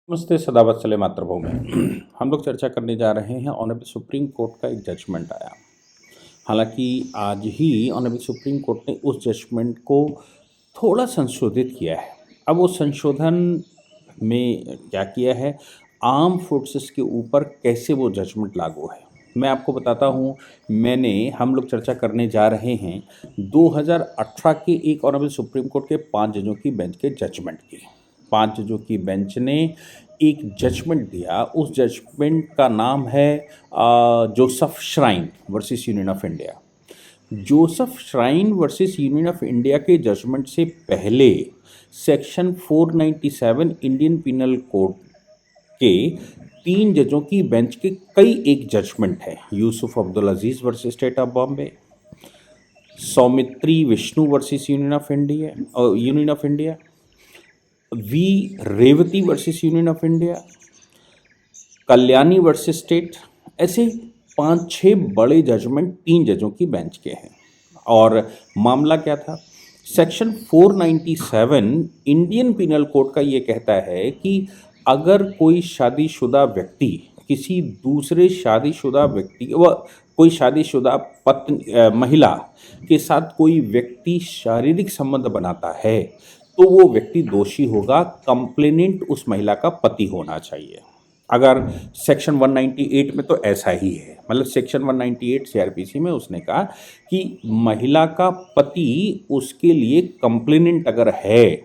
नमस्ते, सदावत सले मातृभूमि। हम लोग चर्चा करने जा रहे हैं ऑनरेबल सुप्रीम कोर्ट का एक जजमेंट आया। हालांकि आज ही ऑनरेबल सुप्रीम कोर्ट ने उस जजमेंट को थोड़ा संशोधित किया है। अब वो संशोधन में क्या किया है, आर्म फोर्सेस के ऊपर कैसे वो जजमेंट लागू है मैं आपको बताता हूँ। हम लोग चर्चा करने जा रहे हैं 2018 के एक ऑनरेबल सुप्रीम कोर्ट के 5 जजों की बेंच के जजमेंट की। 5 जजों की बेंच ने एक जजमेंट दिया। उस जजमेंट का नाम है Joseph shrine versus union of India. Joseph shrine versus union of India के जजमेंट से पहले सेक्शन 497 इंडियन पिनल कोड के 3 जजों की बेंच के कई एक जजमेंट है। Yusuf Abdul Aziz versus State of Bombay, Saumitri Vishnu versus union of India, V Revathi versus union of India, Kalyani versus State. ऐसे 5-6 बड़े जजमेंट 3 जजों की बेंच के हैं। और मामला क्या था, सेक्शन 497 इंडियन पिनल कोड का ये कहता है कि अगर कोई शादीशुदा व्यक्ति किसी दूसरे शादीशुदा व्यक्ति व कोई शादीशुदा महिला के साथ कोई व्यक्ति शारीरिक संबंध बनाता है तो वो व्यक्ति दोषी होगा। कंप्लेनेंट उस महिला का पति होना चाहिए। अगर सेक्शन 198 में तो ऐसा ही है, मतलब सेक्शन 198 सीआरपीसी में उसने कहा कि महिला का पति उसके लिए कंप्लेनेंट अगर है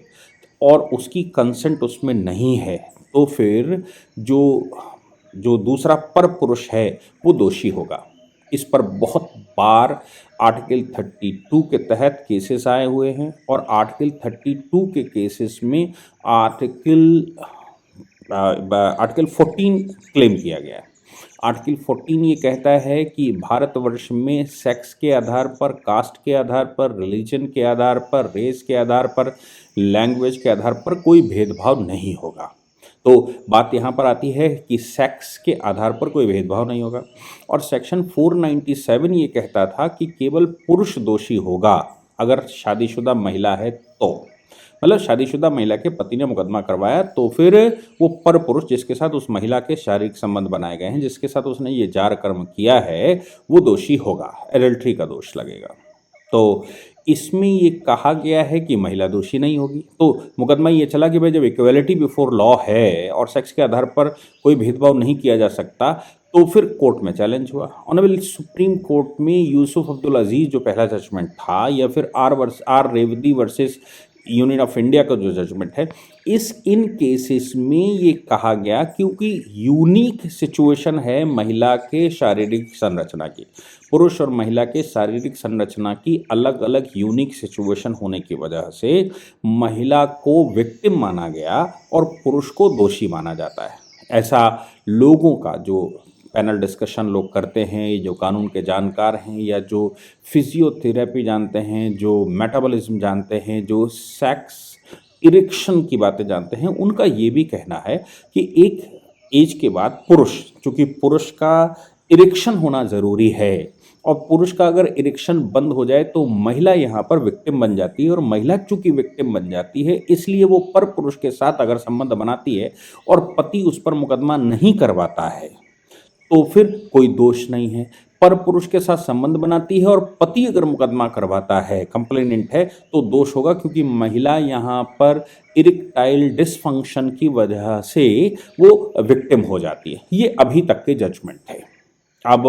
और उसकी कंसेंट उसमें नहीं है तो फिर जो दूसरा पर पुरुष है वो दोषी होगा। इस पर बहुत बार आर्टिकल 32 के तहत केसेस आए हुए हैं और आर्टिकल 32 के केसेस में आर्टिकल 14 क्लेम किया गया है। आर्टिकल 14 ये कहता है कि भारतवर्ष में सेक्स के आधार पर, कास्ट के आधार पर, रिलीजन के आधार पर, रेस के आधार पर, लैंग्वेज के आधार पर कोई भेदभाव नहीं होगा। तो बात यहाँ पर आती है कि सेक्स के आधार पर कोई भेदभाव नहीं होगा। और सेक्शन 497 ये कहता था कि केवल पुरुष दोषी होगा अगर शादीशुदा महिला है तो, मतलब शादीशुदा महिला के पति ने मुकदमा करवाया तो फिर वो पर पुरुष जिसके साथ उस महिला के शारीरिक संबंध बनाए गए हैं, जिसके साथ उसने ये जार कर्म किया है, वो दोषी होगा, एडल्ट्री का दोष लगेगा। तो इसमें ये कहा गया है कि महिला दोषी नहीं होगी। तो मुकदमा ये चला कि भाई जब इक्वलिटी बिफोर लॉ है और सेक्स के आधार पर कोई भेदभाव नहीं किया जा सकता तो फिर कोर्ट में चैलेंज हुआ। ऑनरेबल सुप्रीम कोर्ट में यूसुफ अब्दुल अजीज जो पहला जजमेंट था, या फिर R Revathi versus union of India का जो जजमेंट है, इन केसेस में ये कहा गया क्योंकि यूनिक सिचुएशन है महिला के शारीरिक संरचना की, पुरुष और महिला के शारीरिक संरचना की अलग अलग यूनिक सिचुएशन होने की वजह से महिला को विक्टिम माना गया और पुरुष को दोषी माना जाता है। ऐसा लोगों का जो पैनल डिस्कशन लोग करते हैं, जो कानून के जानकार हैं या जो फिजियोथेरेपी जानते हैं, जो मेटाबॉलिज्म जानते हैं, जो सेक्स इरेक्शन की बातें जानते हैं, उनका ये भी कहना है कि एक एज के बाद पुरुष, चूँकि पुरुष का इरेक्शन होना ज़रूरी है और पुरुष का अगर इरेक्शन बंद हो जाए तो महिला यहाँ पर विक्टिम बन जाती है, और महिला चूँकि विक्टिम बन जाती है इसलिए वो पर पुरुष के साथ अगर संबंध बनाती है और पति उस पर मुकदमा नहीं करवाता है तो फिर कोई दोष नहीं है। पर पुरुष के साथ संबंध बनाती है और पति अगर मुकदमा करवाता है, कंप्लेनेंट है, तो दोष होगा क्योंकि महिला यहाँ पर इरेक्टाइल डिसफंक्शन की वजह से वो विक्टिम हो जाती है। ये अभी तक के जजमेंट है। अब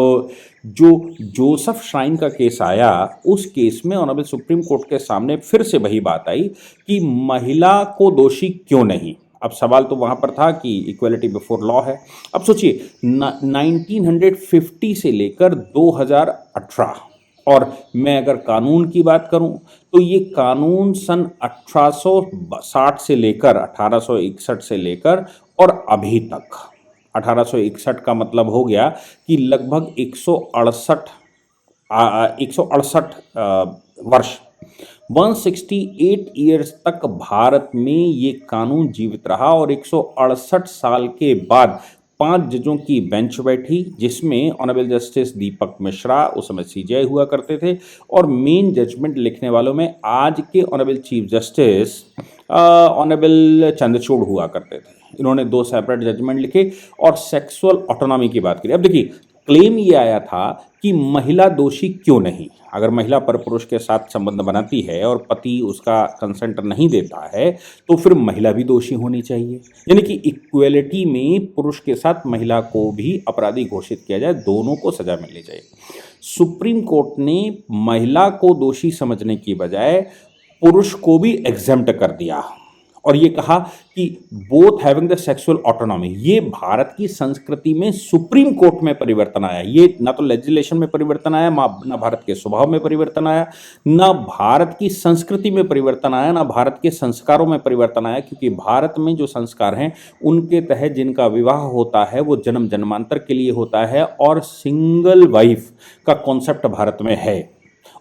जो जोसेफ श्राइन का केस आया, उस केस में ऑनरेबल सुप्रीम कोर्ट के सामने फिर से वही बात आई कि महिला को दोषी क्यों नहीं। अब सवाल तो वहाँ पर था कि इक्वलिटी बिफोर लॉ है। अब सोचिए 1950 से लेकर 2018, और मैं अगर कानून की बात करूं तो ये कानून सन 1860 से लेकर 1861 से लेकर और अभी तक 1861 का मतलब हो गया कि लगभग 168 वर्ष 168 ईयर्स तक भारत में ये कानून जीवित रहा। और 168 साल के बाद 5 जजों की बेंच बैठी, जिसमें ऑनरेबल जस्टिस दीपक मिश्रा उस समय सीजेआई हुआ करते थे, और मेन जजमेंट लिखने वालों में आज के honourable chief justice honourable Chandrachud हुआ करते थे। इन्होंने 2 सेपरेट जजमेंट लिखे और सेक्सुअल ऑटोनॉमी की बात करी। अब देखिए, क्लेम ये आया था कि महिला दोषी क्यों नहीं, अगर महिला परपुरुष के साथ संबंध बनाती है और पति उसका कंसेंट नहीं देता है तो फिर महिला भी दोषी होनी चाहिए, यानी कि इक्वलिटी में पुरुष के साथ महिला को भी अपराधी घोषित किया जाए, दोनों को सजा मिलनी चाहिए। सुप्रीम कोर्ट ने महिला को दोषी समझने की बजाय पुरुष को भी एग्जेम्प्ट कर दिया और ये कहा कि both having the sexual autonomy. ये भारत की संस्कृति में सुप्रीम कोर्ट में परिवर्तन आया, ये ना तो लेजिस्लेशन में परिवर्तन आया, ना भारत के स्वभाव में परिवर्तन आया, ना भारत की संस्कृति में परिवर्तन आया, ना भारत के संस्कारों में परिवर्तन आया, क्योंकि भारत में जो संस्कार हैं उनके तहत जिनका विवाह होता है वो जन्म जन्मांतर के लिए होता है और सिंगल वाइफ का कॉन्सेप्ट भारत में है।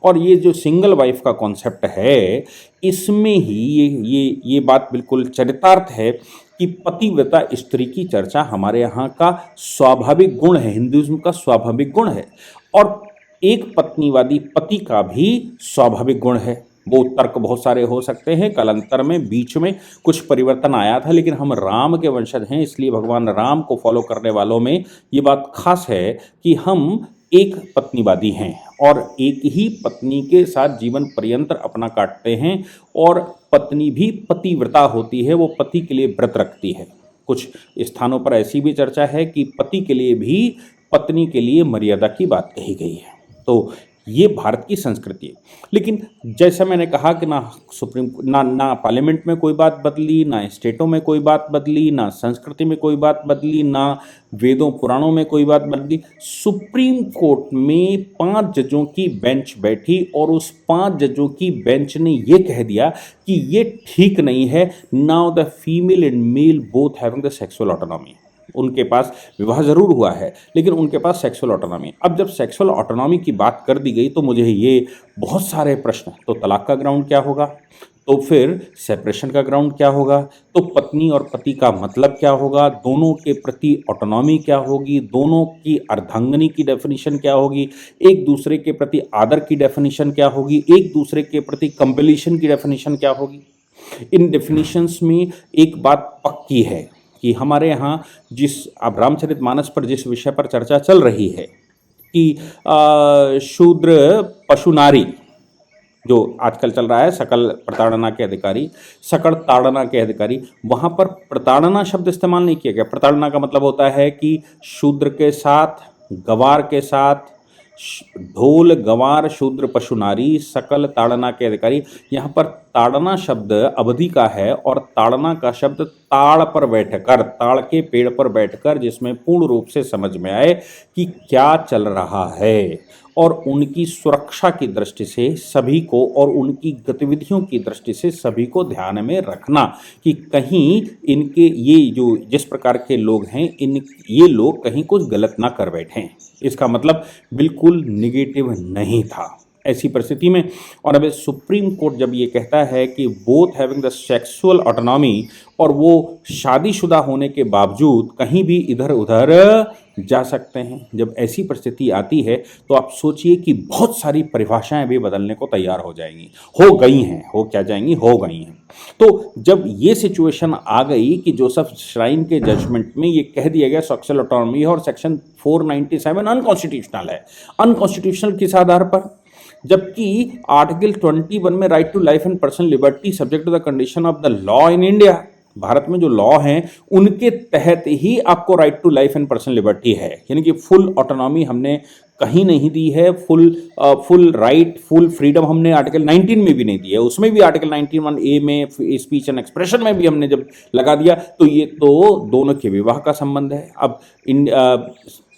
और ये जो सिंगल वाइफ का कॉन्सेप्ट है इसमें ही ये बात बिल्कुल चरितार्थ है कि पतिव्रता स्त्री की चर्चा हमारे यहाँ का स्वाभाविक गुण है, हिंदुइज्म का स्वाभाविक गुण है और एक पत्नीवादी पति का भी स्वाभाविक गुण है। वो तर्क बहुत सारे हो सकते हैं, कालांतर में बीच में कुछ परिवर्तन आया था, लेकिन हम राम के वंशज हैं इसलिए भगवान राम को फॉलो करने वालों में ये बात खास है कि हम एक पत्नीवादी हैं और एक ही पत्नी के साथ जीवन पर्यंत अपना काटते हैं और पत्नी भी पतिव्रता होती है, वो पति के लिए व्रत रखती है। कुछ स्थानों पर ऐसी भी चर्चा है कि पति के लिए भी पत्नी के लिए मर्यादा की बात कही गई है। तो ये भारत की संस्कृति है, लेकिन जैसा मैंने कहा कि ना पार्लियामेंट में कोई बात बदली, ना स्टेटों में कोई बात बदली, ना संस्कृति में कोई बात बदली, ना वेदों पुराणों में कोई बात बदली। सुप्रीम कोर्ट में 5 जजों की बेंच बैठी और उस 5 जजों की बेंच ने ये कह दिया कि ये ठीक नहीं है, now the female and male both having the sexual autonomy. उनके पास विवाह जरूर हुआ है लेकिन उनके पास सेक्सुअल ऑटोनॉमी। अब जब सेक्सुअल ऑटोनॉमी की बात कर दी गई तो मुझे ये बहुत सारे प्रश्न, तो तलाक का ग्राउंड क्या होगा, तो फिर सेपरेशन का ग्राउंड क्या होगा, तो पत्नी और पति का मतलब क्या होगा, दोनों के प्रति ऑटोनॉमी क्या होगी, दोनों की अर्धांगिनी की डेफिनेशन क्या होगी, एक दूसरे के प्रति आदर की डेफिनेशन क्या होगी, एक दूसरे के प्रति कंपेलिशन की डेफिनेशन क्या होगी। इन डेफिनेशंस में एक बात पक्की है कि हमारे यहाँ अब रामचरितमानस पर जिस विषय पर चर्चा चल रही है कि शूद्र पशु नारी जो आजकल चल रहा है, सकल प्रताड़ना के अधिकारी, सकल ताड़ना के अधिकारी, वहाँ पर प्रताड़ना शब्द इस्तेमाल नहीं किया गया। प्रताड़ना का मतलब होता है कि शूद्र के साथ, गवार के साथ, ढोल गवार शूद्र पशु नारी सकल ताड़ना के अधिकारी। यहाँ पर ताड़ना शब्द अवधि का है और ताड़ना का शब्द ताड़ पर बैठकर, ताड़ के पेड़ पर बैठकर, जिसमें पूर्ण रूप से समझ में आए कि क्या चल रहा है और उनकी सुरक्षा की दृष्टि से सभी को और उनकी गतिविधियों की दृष्टि से सभी को ध्यान में रखना कि कहीं इनके ये जो जिस प्रकार के लोग हैं ये लोग कहीं कुछ गलत ना कर बैठें। इसका मतलब बिल्कुल निगेटिव नहीं था ऐसी परिस्थिति में। और अब सुप्रीम कोर्ट जब ये कहता है कि both having the sexual autonomy और वो शादीशुदा होने के बावजूद कहीं भी इधर उधर जा सकते हैं, जब ऐसी परिस्थिति आती है तो आप सोचिए कि बहुत सारी परिभाषाएं भी बदलने को तैयार हो जाएंगी, हो गई हैं, हो क्या जाएंगी, हो गई हैं। तो जब ये सिचुएशन आ गई कि जोसेफ श्राइन के जजमेंट में ये कह दिया गया सेक्सुअल ऑटोनॉमी और सेक्शन 497 अनकॉन्स्टिट्यूशनल है। अनकॉन्स्टिट्यूशनल किस आधार पर, जबकि आर्टिकल 21 में right to life and personal liberty subject to the condition of the law in India, Bharat में जो लॉ हैं उनके तहत ही आपको राइट टू लाइफ एंड पर्सनल लिबर्टी है, यानी कि फुल ऑटोनॉमी हमने कहीं नहीं दी है, फुल राइट, फुल फ्रीडम हमने आर्टिकल 19 में भी नहीं दी है। उसमें भी आर्टिकल 91A में स्पीच एंड एक्सप्रेशन में भी हमने जब लगा दिया तो ये तो दोनों के विवाह का संबंध है। अब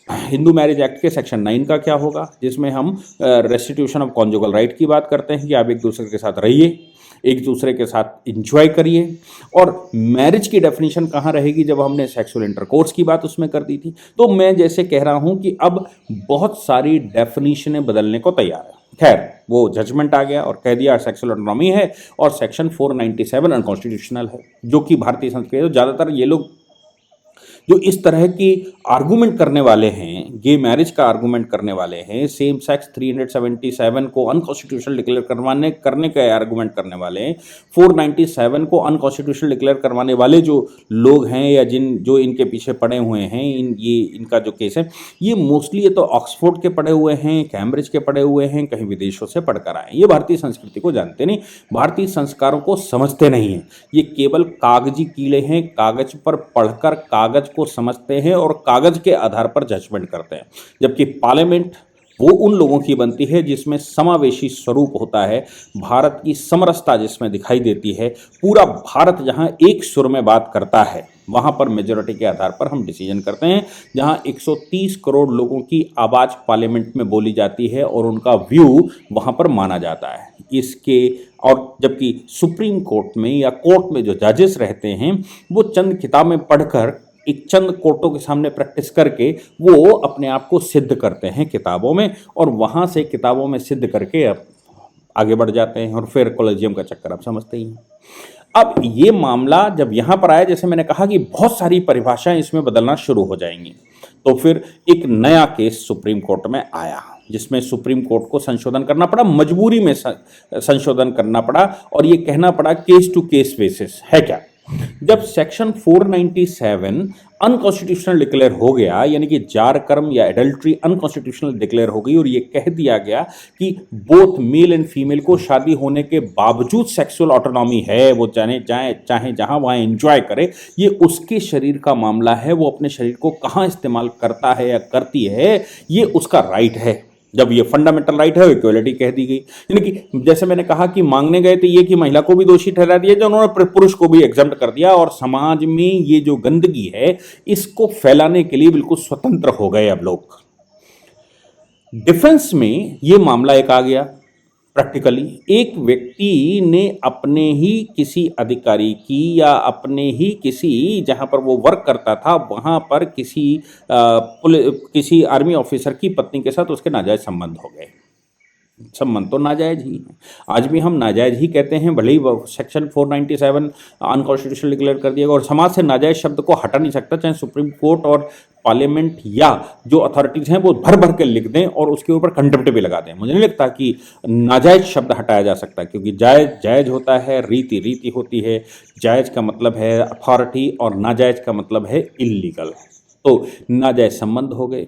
हिंदू मैरिज एक्ट के सेक्शन 9 का क्या होगा, जिसमें हम रेस्टिट्यूशन ऑफ कॉन्जुगल राइट की बात करते हैं कि आप एक दूसरे के साथ रहिए, एक दूसरे के साथ इंजॉय करिए। और मैरिज की डेफिनेशन कहाँ रहेगी, जब हमने सेक्सुअल इंटरकोर्स की बात उसमें कर दी थी। तो मैं जैसे कह रहा हूँ कि अब बहुत सारी डेफिनेशनें बदलने को तैयार है। खैर वो जजमेंट आ गया और कह दिया सेक्सुअल ऑटोनॉमी है और सेक्शन 497 अनकॉन्स्टिट्यूशनल है, जो कि भारतीय संस्कृति। तो ज़्यादातर ये लोग जो इस तरह की आर्गूमेंट करने वाले हैं, गे मैरिज का आर्गूमेंट करने वाले हैं, सेम सेक्स 377 को अनकॉन्स्टिट्यूशनल डिक्लेयर करने का आर्गूमेंट करने वाले हैं, 497 को अनकॉन्स्टिट्यूशनल डिक्लेयर करवाने वाले जो लोग हैं या जो इनके पीछे पड़े हुए हैं, इनका जो केस है, ये मोस्टली ये तो ऑक्सफोर्ड के पढ़े हुए हैं, कैम्ब्रिज के पढ़े हुए हैं, कहीं विदेशों से पढ़कर आए हैं। ये भारतीय संस्कृति को जानते नहीं, भारतीय संस्कारों को समझते नहीं हैं। ये केवल कागजी कीड़े हैं, कागज पर पढ़कर कागज को समझते हैं और कागज के आधार पर जजमेंट करते हैं, जबकि पार्लियामेंट वो उन लोगों की बनती है जिसमें समावेशी स्वरूप होता है, भारत की समरसता जिसमें दिखाई देती है, पूरा भारत जहां एक सुर में बात करता है, वहां पर मेजॉरिटी के आधार पर हम डिसीजन करते हैं, जहां 130 करोड़ लोगों की आवाज़ पार्लियामेंट में बोली जाती है और उनका व्यू वहां पर माना जाता है। इसके और जबकि सुप्रीम कोर्ट में या कोर्ट में जो जजेस रहते हैं वो चंद किताबें पढ़कर एक चंद कोर्टों के सामने प्रैक्टिस करके वो अपने आप को सिद्ध करते हैं किताबों में, और वहाँ से किताबों में सिद्ध करके अब आगे बढ़ जाते हैं, और फिर कॉलेजियम का चक्कर आप समझते ही हैं। अब ये मामला जब यहाँ पर आया, जैसे मैंने कहा कि बहुत सारी परिभाषाएं इसमें बदलना शुरू हो जाएंगी, तो फिर एक नया केस सुप्रीम कोर्ट में आया जिसमें सुप्रीम कोर्ट को संशोधन करना पड़ा, मजबूरी में संशोधन करना पड़ा, और ये कहना पड़ा केस टू केस बेसिस है क्या। जब सेक्शन 497 अनकॉन्स्टिट्यूशनल डिक्लेयर हो गया, यानी कि जार कर्म या एडल्ट्री अनकॉन्स्टिट्यूशनल डिक्लेयर हो गई, और ये कह दिया गया कि बोथ मेल एंड फीमेल को शादी होने के बावजूद सेक्सुअल ऑटोनॉमी है, वो चाहे जहां वहां एंजॉय करे, ये उसके शरीर का मामला है, वो अपने शरीर को कहां इस्तेमाल करता है या करती है ये उसका राइट है। जब ये फंडामेंटल राइट है, इक्वलिटी कह दी गई, यानी कि जैसे मैंने कहा कि मांगने गए थे ये कि महिला को भी दोषी ठहरा दिया, जो उन्होंने पुरुष को भी एग्जम्प्ट कर दिया, और समाज में ये जो गंदगी है इसको फैलाने के लिए बिल्कुल स्वतंत्र हो गए अब लोग। डिफेंस में ये मामला एक आ गया, प्रैक्टिकली एक व्यक्ति ने अपने ही किसी अधिकारी की या अपने ही किसी जहां पर वो वर्क करता था वहां पर किसी आर्मी ऑफिसर की पत्नी के साथ उसके नाजायज संबंध हो गए। संबंध तो नाजायज ही है, आज भी हम नाजायज ही कहते हैं, भले ही सेक्शन 497 अनकॉन्स्टिट्यूशनल डिक्लेयर कर दिया गया, और समाज से नाजायज शब्द को हटा नहीं सकता, चाहे सुप्रीम कोर्ट और पार्लियामेंट या जो अथॉरिटीज़ हैं वो भर भर के लिख दें और उसके ऊपर कंटेम्प्ट भी लगा दें। मुझे नहीं लगता कि नाजायज शब्द हटाया जा सकता, क्योंकि जायज जायज होता है, रीति रीति होती है, जायज का मतलब है अथॉरिटी और नाजायज का मतलब है इल्लीगल। तो नाजायज संबंध हो गए,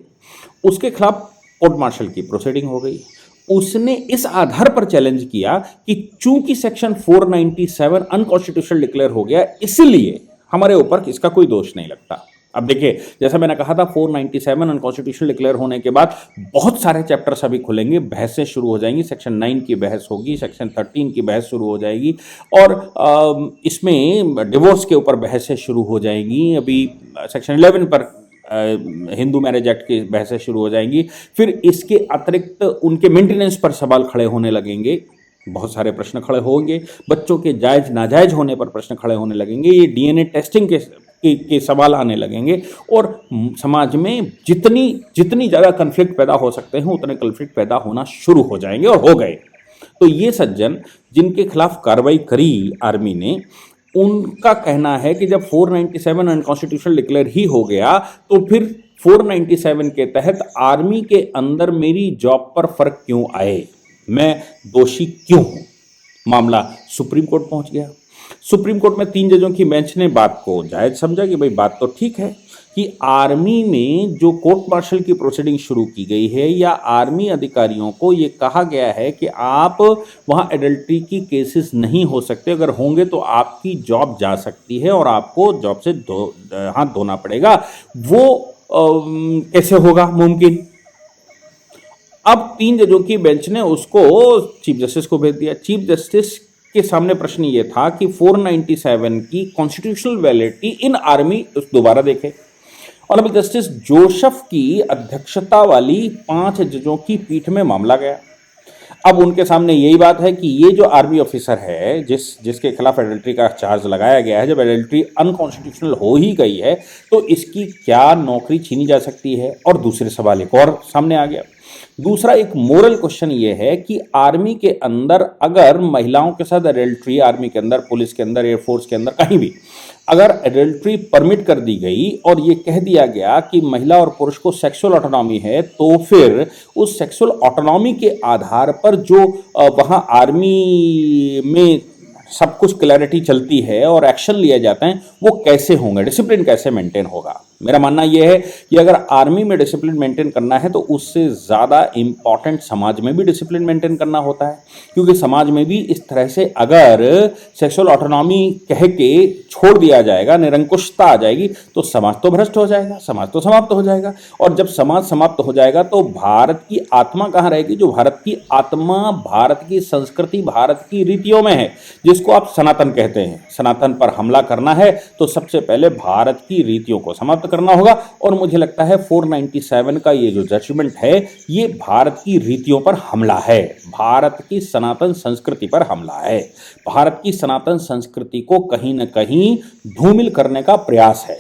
उसके खिलाफ कोर्ट मार्शल की प्रोसीडिंग हो गई। उसने इस आधार पर चैलेंज किया कि चूंकि सेक्शन 497 अनकॉन्स्टिट्यूशनल डिक्लेयर हो गया, इसलिए हमारे ऊपर इसका कोई दोष नहीं लगता। अब देखिए, जैसा मैंने कहा था 497 अनकॉन्स्टिट्यूशनल डिक्लेयर होने के बाद बहुत सारे चैप्टर्स अभी खुलेंगे, बहसें शुरू हो जाएंगी, सेक्शन 9 की बहस होगी, सेक्शन 13 की बहस शुरू हो जाएगी, और इसमें डिवोर्स के ऊपर बहसें शुरू हो जाएंगी। अभी सेक्शन 11 पर हिंदू मैरिज एक्ट की बहसें शुरू हो जाएंगी, फिर इसके अतिरिक्त उनके मेंटेनेंस पर सवाल खड़े होने लगेंगे, बहुत सारे प्रश्न खड़े होंगे, बच्चों के जायज नाजायज होने पर प्रश्न खड़े होने लगेंगे, ये डीएनए टेस्टिंग के सवाल आने लगेंगे, और समाज में जितनी ज़्यादा कन्फ्लिक्ट पैदा हो सकते हैं उतने कन्फ्लिक्ट पैदा होना शुरू हो जाएंगे, और हो गए। तो ये सज्जन जिनके खिलाफ कार्रवाई करी आर्मी ने, उनका कहना है कि जब 497 अनकॉन्स्टिट्यूशनल डिक्लेयर ही हो गया तो फिर 497 के तहत आर्मी के अंदर मेरी जॉब पर फर्क क्यों आए, मैं दोषी क्यों हूं। मामला सुप्रीम कोर्ट पहुंच गया। सुप्रीम कोर्ट में 3 जजों की बेंच ने बात को जायज समझा कि भाई बात तो ठीक है कि आर्मी में जो कोर्ट मार्शल की प्रोसीडिंग शुरू की गई है, या आर्मी अधिकारियों को ये कहा गया है कि आप वहाँ एडल्ट्री की केसेस नहीं हो सकते, अगर होंगे तो आपकी जॉब जा सकती है और आपको जॉब से हाथ धोना पड़ेगा, वो कैसे होगा मुमकिन। अब 3 जजों की बेंच ने उसको चीफ जस्टिस को भेज दिया। चीफ जस्टिस के सामने प्रश्न ये था कि 497 की कॉन्स्टिट्यूशनल वैलिडिटी इन आर्मी दोबारा देखे। ऑनरेबल जस्टिस जोसेफ की अध्यक्षता वाली 5 जजों की पीठ में मामला गया। अब उनके सामने यही बात है कि ये जो आर्मी ऑफिसर है जिसके खिलाफ एडल्ट्री का चार्ज लगाया गया है, जब एडल्ट्री अनकॉन्स्टिट्यूशनल हो ही गई है तो इसकी क्या नौकरी छीनी जा सकती है। और दूसरे सवाल एक और सामने आ गया दूसरा एक मोरल क्वेश्चन ये है कि आर्मी के अंदर अगर महिलाओं के साथ एडल्ट्री, आर्मी के अंदर, पुलिस के अंदर, एयरफोर्स के अंदर, कहीं भी अगर एडल्ट्री परमिट कर दी गई और ये कह दिया गया कि महिला और पुरुष को सेक्सुअल ऑटोनॉमी है, तो फिर उस सेक्सुअल ऑटोनॉमी के आधार पर जो वहाँ आर्मी में सब कुछ क्लैरिटी चलती है और एक्शन लिए जाते हैं, वो कैसे होंगे, डिसिप्लिन कैसे मेंटेन होगा। मेरा मानना यह है कि अगर आर्मी में डिसिप्लिन मेंटेन करना है तो उससे ज़्यादा इम्पॉर्टेंट समाज में भी डिसिप्लिन मेंटेन करना होता है, क्योंकि समाज में भी इस तरह से अगर सेक्सुअल ऑटोनॉमी कह के छोड़ दिया जाएगा, निरंकुशता आ जाएगी, तो समाज तो भ्रष्ट हो जाएगा, समाज तो समाप्त हो जाएगा। और जब समाज समाप्त हो जाएगा तो भारत की आत्मा कहाँ रहेगी? जो भारत की आत्मा, भारत की संस्कृति, भारत की रीतियों में है, जिसको आप सनातन कहते हैं। सनातन पर हमला करना है तो सबसे पहले भारत की रीतियों को समाप्त करना होगा। और मुझे लगता है 497 का ये जो जजमेंट है, ये भारत की रीतियों पर हमला है, भारत की सनातन संस्कृति पर हमला है, भारत की सनातन संस्कृति को कहीं ना कहीं धूमिल करने का प्रयास है।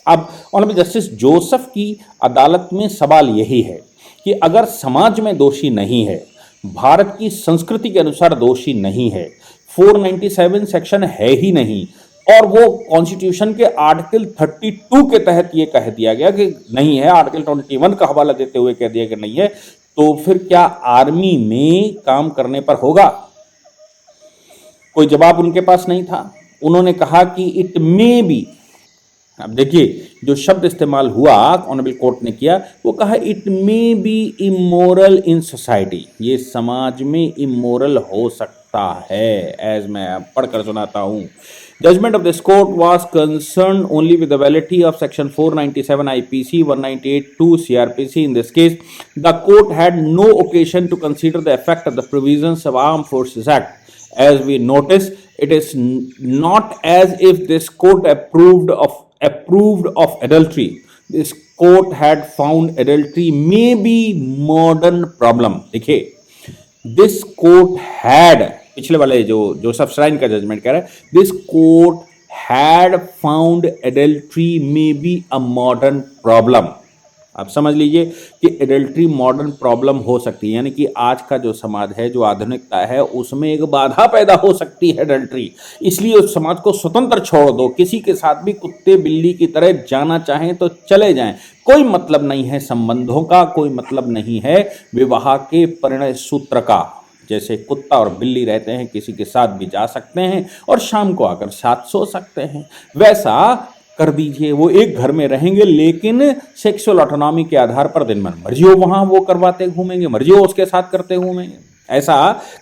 अब ऑनरेबल जस्टिस जोसेफ की अदालत में सवाल यही है कि अगर समाज में दोषी नहीं है, भारत की संस्कृति के अनुसार दोषी नहीं है, 497 सेक्शन है ही नहीं, और वो कॉन्स्टिट्यूशन के आर्टिकल 32 के तहत ये कह दिया गया कि नहीं है, आर्टिकल 21 का हवाला देते हुए कह दिया कि नहीं है, तो फिर क्या आर्मी में काम करने पर होगा? कोई जवाब उनके पास नहीं था। उन्होंने कहा कि इट मे बी, अब देखिए जो शब्द इस्तेमाल हुआ ऑनरेबल कोर्ट ने किया, वो कहा it may be immoral in society, ये समाज में इमोरल हो सकता है। एज मैं पढ़कर सुनाता हूं, judgement of this court was concern only with the validity of section 497 IPC 198(2) CRPC. In this case, the court had no occasion to consider the effect of the provisions of Armed Forces Act. As we notice, it is not as if this court approved of adultery. This court had found adultery may be modern problem. देखिए, this court had, पिछले वाले जो Joseph shrine का judgement कह रहा है, this court had found adultery may be a modern problem. आप समझ लीजिए कि एडल्ट्री मॉडर्न प्रॉब्लम हो सकती है, यानी कि आज का जो समाज है, जो आधुनिकता है, उसमें एक बाधा पैदा हो सकती है एडल्ट्री। इसलिए उस समाज को स्वतंत्र छोड़ दो, किसी के साथ भी कुत्ते बिल्ली की तरह जाना चाहें तो चले जाएं, कोई मतलब नहीं है संबंधों का, कोई मतलब नहीं है विवाह के परिणय सूत्र का। जैसे कुत्ता और बिल्ली रहते हैं, किसी के साथ भी जा सकते हैं और शाम को आकर साथ सो सकते हैं, वैसा कर दीजिए। वो एक घर में रहेंगे लेकिन सेक्सुअल ऑटोनॉमी के आधार पर दिन भर मर्जी हो वहां वो करवाते घूमेंगे, मर्जी हो उसके साथ करते घूमेंगे, ऐसा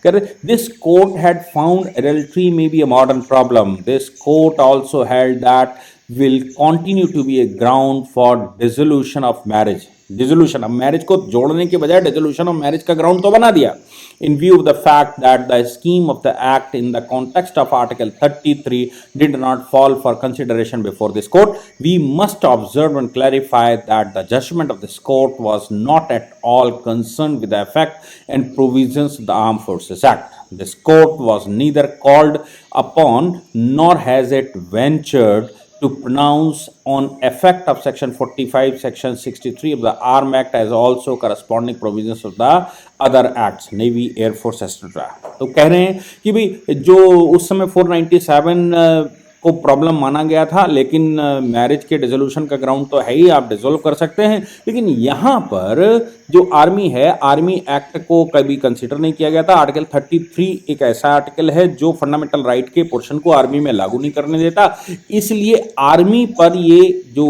कर। This court had found adultery may be a modern problem. This court also held that will continue to be a ground for dissolution of marriage. Dissolution of marriage को जोड़ने के बजाय डिसोल्यूशन ऑफ मैरिज का ground तो बना दिया। In view of the fact that the scheme of the act in the context of article 33 did not fall for consideration before this court, we must observe and clarify that the judgement of this court was not at all concern with the effect and provisions of the armed forces act. This court was neither called upon nor has it ventured to pronounce on effect of section 45, section 63 of the Arm Act as also corresponding provisions of the other acts, Navy, Air Force, etc. तो कह रहे हैं कि भाई जो उस समय 497 को प्रॉब्लम माना गया था, लेकिन मैरिज के डिसोल्यूशन का ग्राउंड तो है ही, आप डिसोल्व कर सकते हैं, लेकिन यहाँ पर जो आर्मी है, आर्मी एक्ट को कभी कंसीडर नहीं किया गया था। आर्टिकल 33 एक ऐसा आर्टिकल है जो फंडामेंटल राइट के पोर्शन को आर्मी में लागू नहीं करने देता, इसलिए आर्मी पर ये जो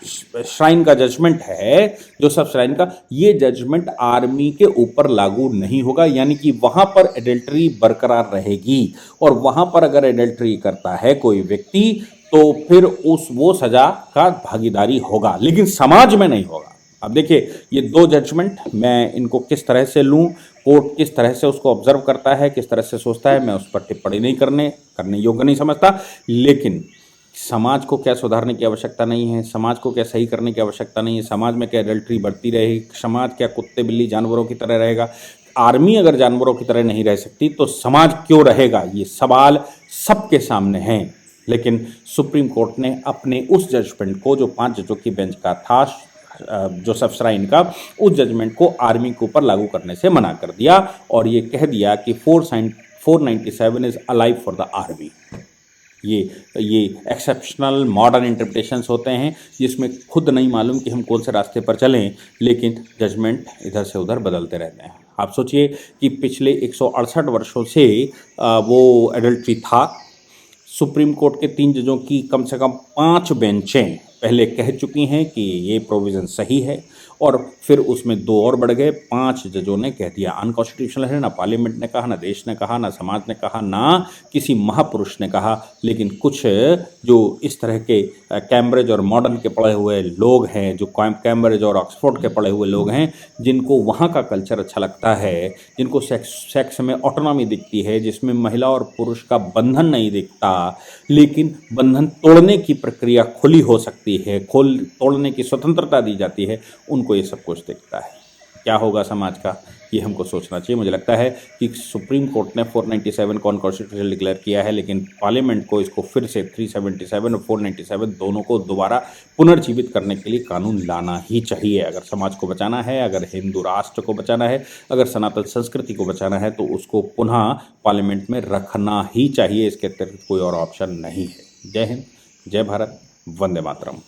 श्राइन का जजमेंट है, जोसेफ श्राइन का, ये जजमेंट आर्मी के ऊपर लागू नहीं होगा, यानी कि वहां पर एडल्टरी बरकरार रहेगी और वहां पर अगर एडल्टरी करता है कोई व्यक्ति तो फिर वो सजा का भागीदारी होगा, लेकिन समाज में नहीं होगा। अब देखिए ये दो जजमेंट मैं इनको किस तरह से लूं, कोर्ट किस तरह से उसको ऑब्जर्व करता है, किस तरह से सोचता है, मैं उस पर टिप्पणी नहीं करने योग्य नहीं समझता, लेकिन समाज को क्या सुधारने की आवश्यकता नहीं है, समाज को क्या सही करने की आवश्यकता नहीं है, समाज में क्या एडल्ट्री बढ़ती रहेगी, समाज क्या कुत्ते बिल्ली जानवरों की तरह रहेगा, आर्मी अगर जानवरों की तरह नहीं रह सकती तो समाज क्यों रहेगा, ये सवाल सबके सामने हैं। लेकिन सुप्रीम कोर्ट ने अपने उस जजमेंट को जो 5 जजों की बेंच का था जोसेफ श्राइन का, उस जजमेंट को आर्मी के ऊपर लागू करने से मना कर दिया और ये कह दिया कि 497 is alive for the army. ये एक्सेप्शनल मॉडर्न इंटरप्रिटेशंस होते हैं जिसमें खुद नहीं मालूम कि हम कौन से रास्ते पर चलें, लेकिन जजमेंट इधर से उधर बदलते रहते हैं। आप सोचिए कि पिछले 168 वर्षों से वो एडल्ट्री था। सुप्रीम कोर्ट के 3 जजों की कम से कम 5 बेंचें पहले कह चुकी हैं कि ये प्रोविज़न सही है और फिर उसमें 2 और बढ़ गए। 5 जजों ने कह दिया अनकॉन्स्टिट्यूशनल है। ना पार्लियामेंट ने कहा, ना देश ने कहा, ना समाज ने कहा, ना किसी महापुरुष ने कहा। लेकिन कुछ जो इस तरह के कैम्ब्रिज और मॉडर्न के पढ़े हुए लोग हैं, जो कैम्ब्रिज और ऑक्सफोर्ड के पढ़े हुए लोग हैं, जिनको वहाँ का कल्चर अच्छा लगता है, जिनको सेक्स में ऑटोनॉमी दिखती है, जिसमें महिला और पुरुष का बंधन नहीं दिखता, लेकिन बंधन तोड़ने की प्रक्रिया खुली हो सकती है, तोड़ने की स्वतंत्रता दी जाती है, उनको ये सब कुछ दिखता है। क्या होगा समाज का, ये हमको सोचना चाहिए। मुझे लगता है कि सुप्रीम कोर्ट ने 497 को अनकॉन्स्टिट्यूशनल डिक्लेयर किया है, लेकिन पार्लियामेंट को इसको फिर से 377 और 497 दोनों को दोबारा पुनर्जीवित करने के लिए कानून लाना ही चाहिए। अगर समाज को बचाना है, अगर हिंदू राष्ट्र को बचाना है, अगर सनातन संस्कृति को बचाना है, तो उसको पुनः पार्लियामेंट में रखना ही चाहिए। इसके अतिरिक्त कोई और ऑप्शन नहीं है। जय हिंद, जय भारत, वंदे मातरम।